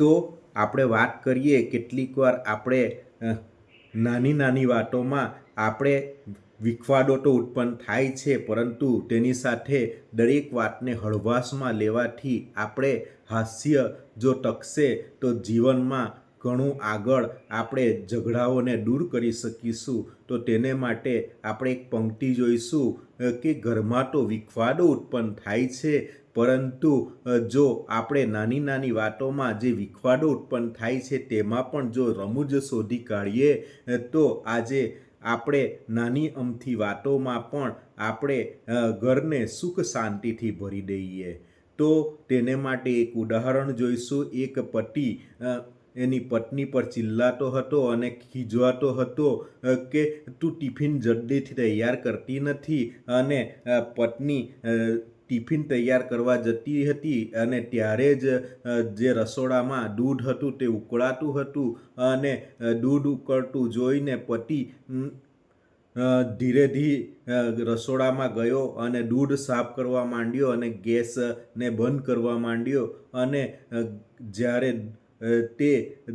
તો આપણે વાત કરીએ, કેટલીક વાર આપણે નાની નાની વાતોમાં આપણે વિખવાદો તો ઉત્પન્ન થાય છે, પરંતુ તેની સાથે દરેક વાતને હળવાશમાં લેવાથી આપણે હાસ્ય જો ટકશે તો જીવનમાં ઘણું આગળ આપણે ઝઘડાઓને દૂર કરી શકીશું. તો તેને માટે આપણે એક પંક્તિ જોઈશું કે ઘરમાં તો વિખવાદો ઉત્પન્ન થાય છે, પરંતુ જો આપણે નાની નાની વાતોમાં જે વિખવાદો ઉત્પન્ન થાય છે તેમાં પણ જો રમૂજ શોધી કાઢીએ તો આજે આપણે નાની અમથી વાતોમાં પણ આપણે ઘરને સુખ શાંતિથી ભરી દઈએ. તો તેને માટે એક ઉદાહરણ જોઈશું. એક પતિ એની પત્ની પર ચિલ્લાતો હતો અને ખીજવાતો હતો કે તું ટિફિન જલ્દીથી તૈયાર કરતી નથી, અને પત્ની ટિફિન તૈયાર કરવા જતી હતી અને ત્યારે જ જે રસોડામાં દૂધ હતું તે ઉકળાતું હતું, અને દૂધ ઉકળતું જોઈને પતિ ધીરે ધીરે રસોડામાં ગયો અને દૂધ સાફ કરવા માંડ્યો અને ગેસને બંધ કરવા માંડ્યો. અને જ્યારે તે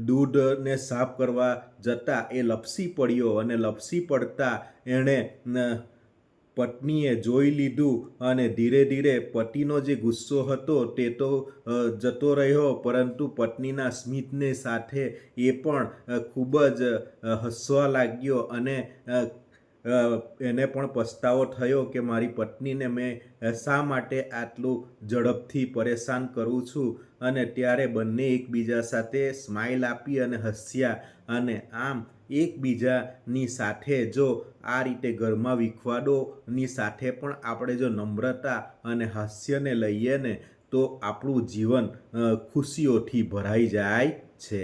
દૂધને સાફ કરવા જતાં એ લપસી પડ્યો, અને લપસી પડતાં એણે પત્નીએ જોઈ લીધું અને ધીરે ધીરે પતિનો જે ગુસ્સો હતો તે તો જતો રહ્યો, પરંતુ પત્નીના સ્મિતને સાથે એ પણ ખૂબ જ હસવા લાગ્યો, અને એને પણ પસ્તાવો થયો કે મારી પત્નીને મેં શા માટે આટલું ઝડપથી પરેશાન કરું છું. અને ત્યારે બંને એકબીજા સાથે સ્માઇલ આપી અને હસ્યા. અને આમ એકબીજાની સાથે જો આ રીતે ઘરમાં વિખવાદોની સાથે પણ આપણે જો નમ્રતા અને હાસ્યને લઈએ ને તો આપણું જીવન ખુશીઓથી ભરાઈ જાય છે.